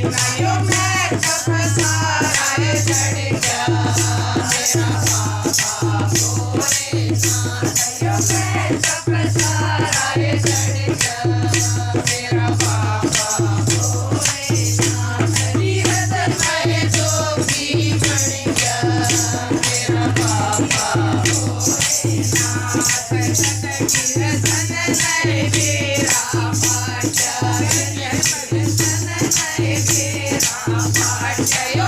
नायो मैं सपसाराए चढ़ गया मेरा बाबा भोलेनाथ नायो मैं सपसाराए चढ़ गया मेरा बाबा भोलेनाथ तीरथ में जोगी बन गया मेरा बाबा भोलेनाथ कीर्तन है मेरा पाठ कीर्तन है मेरा पाठ यो